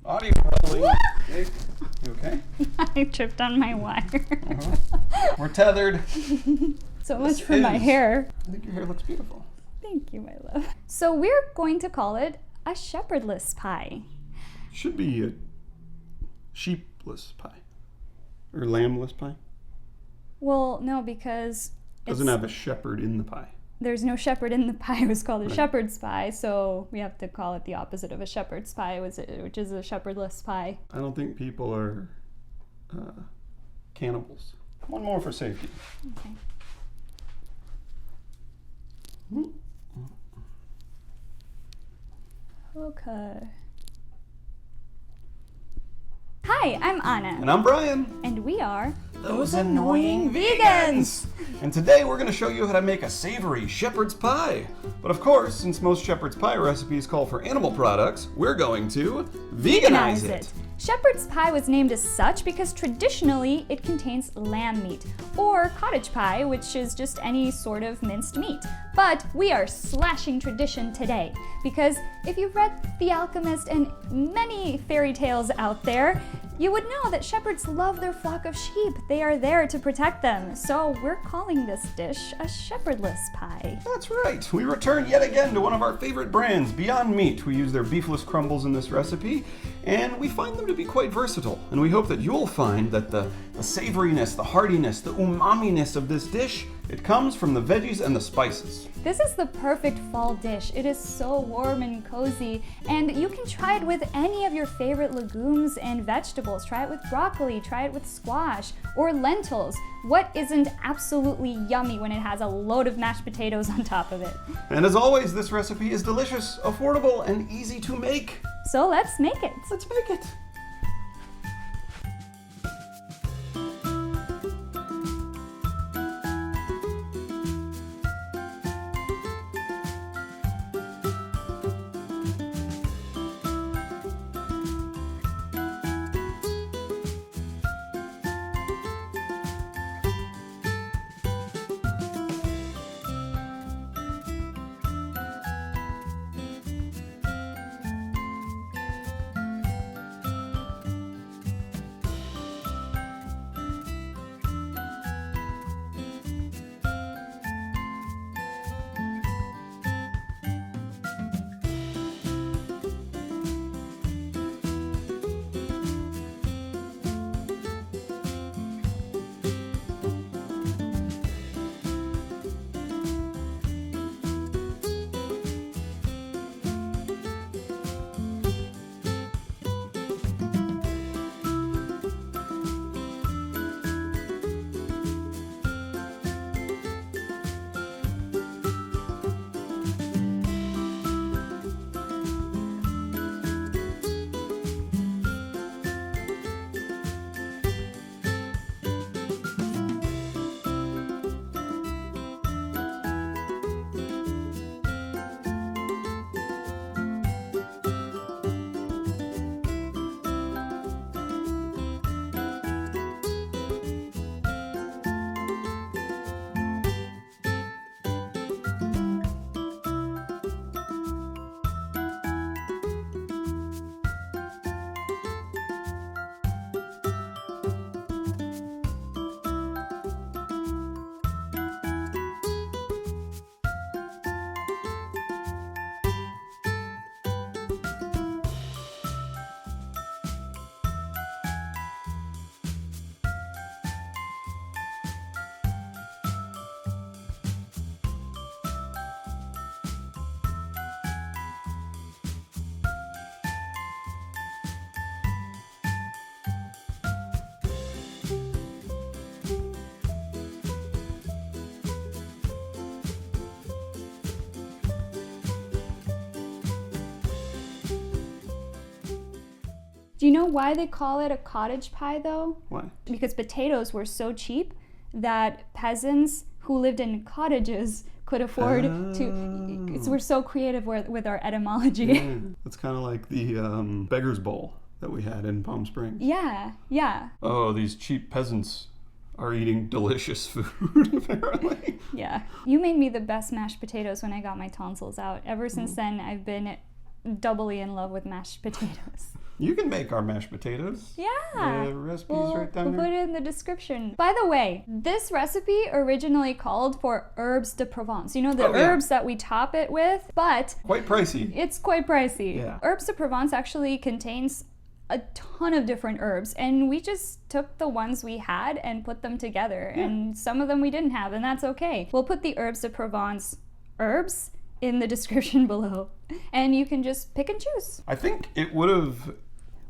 Audio rolling. Hey, you okay? I tripped on my wire. We're tethered. So much for my hair. I think your hair looks beautiful. Thank you, my love. So we're going to call it a shepherdless pie. Should be a sheepless pie. Or lambless pie. Well, no, because Doesn't have a shepherd in the pie. There's no shepherd in the pie. It was called a shepherd's pie, so we have to call it the opposite of a shepherd's pie, which is a shepherdless pie. I don't think people are cannibals. One more for safety. Okay. Okay. Hi, I'm Anna. And I'm Brian. And we are Those Annoying Vegans! And today we're going to show you how to make a savory shepherd's pie. But of course, since most shepherd's pie recipes call for animal products, we're going to veganize it. Shepherd's pie was named as such because traditionally it contains lamb meat, or cottage pie, which is just any sort of minced meat. But we are slashing tradition today, because if you've read The Alchemist and many fairy tales out there, you would know that shepherds love their flock of sheep. They are there to protect them. So we're calling this dish a shepherdless pie. That's right. We return yet again to one of our favorite brands, Beyond Meat. We use their beefless crumbles in this recipe, and we find them to be quite versatile. And we hope that you'll find that the savoriness, the heartiness, the umami-ness of this dish, it comes from the veggies and the spices. This is the perfect fall dish. It is so warm and cozy, and you can try it with any of your favorite legumes and vegetables. Try it with broccoli, try it with squash, or lentils. What isn't absolutely yummy when it has a load of mashed potatoes on top of it? And as always, this recipe is delicious, affordable, and easy to make. So let's make it. Let's make it. Do you know why they call it a cottage pie, though? Why? Because potatoes were so cheap that peasants who lived in cottages could afford to. We're so creative with our etymology. Yeah. It's kind of like the beggar's bowl that we had in Palm Springs. Yeah, yeah. Oh, these cheap peasants are eating delicious food, apparently. Yeah. You made me the best mashed potatoes when I got my tonsils out. Ever since then, I've been doubly in love with mashed potatoes. You can make our mashed potatoes. Yeah. The recipe's right down We'll put there. it in the description. By the way, this recipe originally called for herbes de Provence. You know, the herbs that we top it with, but Quite pricey. it's quite pricey. Yeah. Herbes de Provence actually contains a ton of different herbs, and we just took the ones we had and put them together, and some of them we didn't have, and that's okay. We'll put the herbes de Provence herbs in the description below, and you can just pick and choose. I think it would have...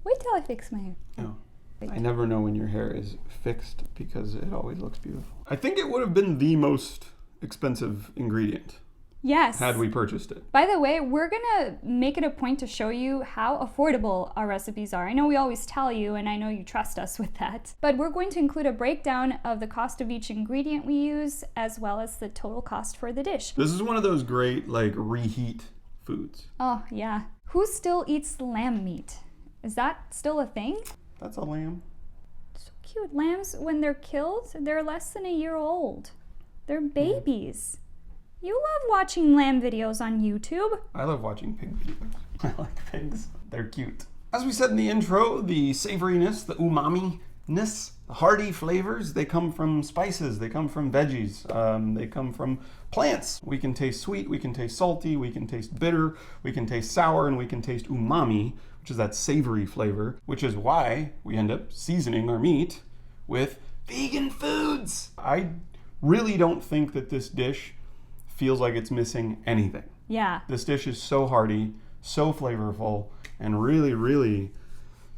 Wait till I fix my hair. Oh. I never know when your hair is fixed because it always looks beautiful. I think it would have been the most expensive ingredient Yes. had we purchased it. By the way, we're gonna make it a point to show you how affordable our recipes are. I know we always tell you, and I know you trust us with that, but we're going to include a breakdown of the cost of each ingredient we use, as well as the total cost for the dish. This is one of those great, like, reheat foods. Oh, yeah. Who still eats lamb meat? Is that still a thing? That's a lamb. So cute. Lambs, when they're killed, they're less than a year old. They're babies. You love watching lamb videos on YouTube. I love watching pig videos. I like pigs. They're cute. As we said in the intro, the savoriness, the umami-ness, the hearty flavors, they come from spices, they come from veggies, they come from plants. We can taste sweet, we can taste salty, we can taste bitter, we can taste sour, and we can taste umami, which is that savory flavor, which is why we end up seasoning our meat with vegan foods. I really don't think that this dish feels like it's missing anything. Yeah. This dish is so hearty, so flavorful, and really, really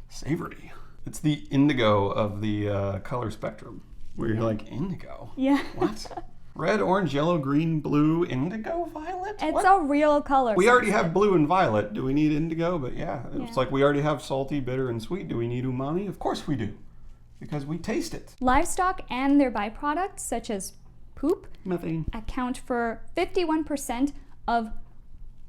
savory. It's the indigo of the color spectrum, where you're like, indigo? Yeah. What? Red, orange, yellow, green, blue, indigo, violet? It's What? a real color. We already have blue and violet. Do we need indigo? But yeah, it's like we already have salty, bitter, and sweet. Do we need umami? Of course we do, because we taste it. Livestock and their byproducts, such as poop, Methane. account for 51% of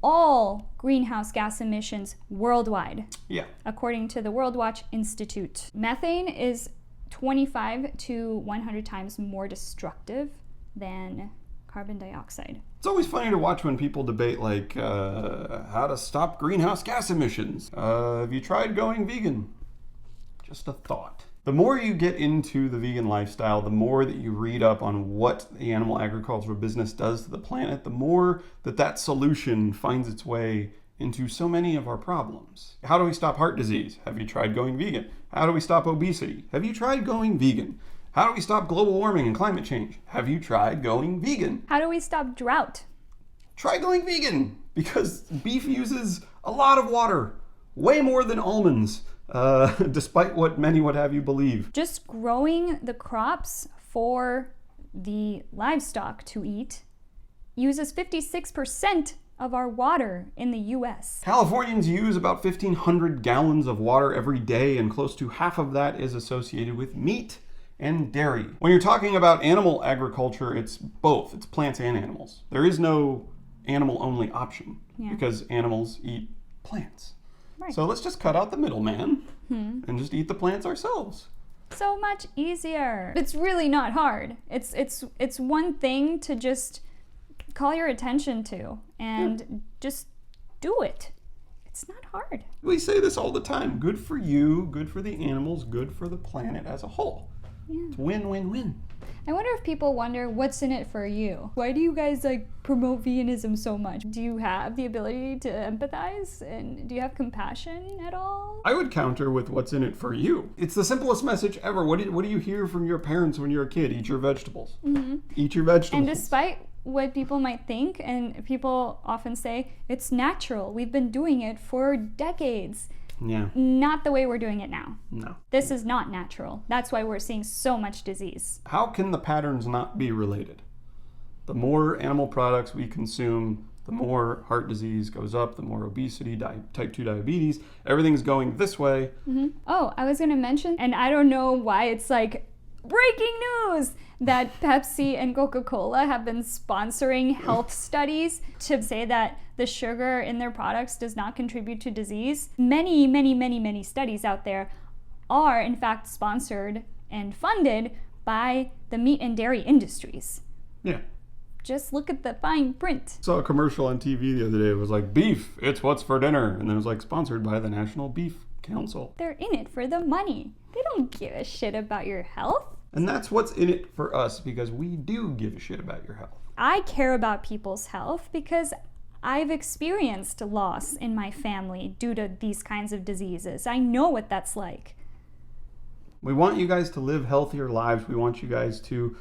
all greenhouse gas emissions worldwide, Yeah. according to the World Watch Institute. Methane is 25 to 100 times more destructive than carbon dioxide. It's always funny to watch when people debate, like, how to stop greenhouse gas emissions. Have you tried going vegan? Just a thought. The more you get into the vegan lifestyle, the more that you read up on what the animal agricultural business does to the planet, the more that that solution finds its way into so many of our problems. How do we stop heart disease? Have you tried going vegan? How do we stop obesity? Have you tried going vegan? How do we stop global warming and climate change? Have you tried going vegan? How do we stop drought? Try going vegan, because beef uses a lot of water, way more than almonds, despite what many would have you believe. Just growing the crops for the livestock to eat uses 56% of our water in the US. Californians use about 1,500 gallons of water every day, and close to half of that is associated with meat and dairy. When you're talking about animal agriculture, it's both. It's plants and animals. There is no animal-only option, because animals eat plants. Right. So let's just cut out the middleman and just eat the plants ourselves. So much easier. It's really not hard. It's one thing to just call your attention to and just do it. It's not hard. We say this all the time. Good for you, good for the animals, good for the planet as a whole. Yeah. It's win-win-win. I wonder if people wonder what's in it for you. Why do you guys promote veganism so much? Do you have the ability to empathize, and do you have compassion at all? I would counter with what's in it for you. It's the simplest message ever. What do you hear from your parents when you're a kid? Eat your vegetables. Mm-hmm. Eat your vegetables. And despite what people might think, and people often say, it's natural. We've been doing it for decades. Yeah. Not the way we're doing it now. No. This is not natural. That's why we're seeing so much disease. How can the patterns not be related? The more animal products we consume, the more heart disease goes up, the more obesity, type 2 diabetes, everything's going this way. Mm-hmm. Oh, I was going to mention, and I don't know why it's breaking news, that Pepsi and Coca-Cola have been sponsoring health studies to say that the sugar in their products does not contribute to disease. Many, many, many, many studies out there are in fact sponsored and funded by the meat and dairy industries. Yeah. Just look at the fine print. Saw a commercial on TV the other day. It was like, beef, it's what's for dinner. And then it was sponsored by the National Beef council. They're in it for the money. They don't give a shit about your health. And that's what's in it for us, because we do give a shit about your health. I care about people's health because I've experienced loss in my family due to these kinds of diseases. I know what that's like. We want you guys to live healthier lives. We want you guys to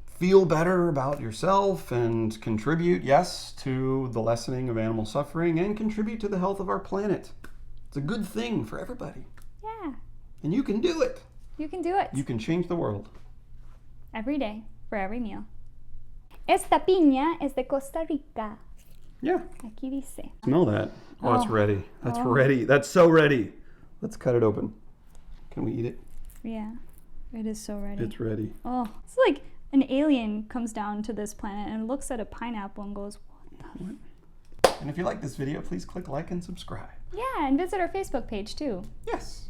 feel better about yourself and contribute, yes, to the lessening of animal suffering and contribute to the health of our planet. It's a good thing for everybody. Yeah. And you can do it. You can do it. You can change the world. Every day, for every meal. Esta piña es de Costa Rica. Yeah. Aquí dice. Smell that. Oh, it's Oh. ready. That's Oh. ready. That's so ready. Let's cut it open. Can we eat it? Yeah, it is so ready. It's ready. Oh, it's like an alien comes down to this planet and looks at a pineapple and goes, what the? And if you like this video, please click like and subscribe. Yeah, and visit our Facebook page too. Yes.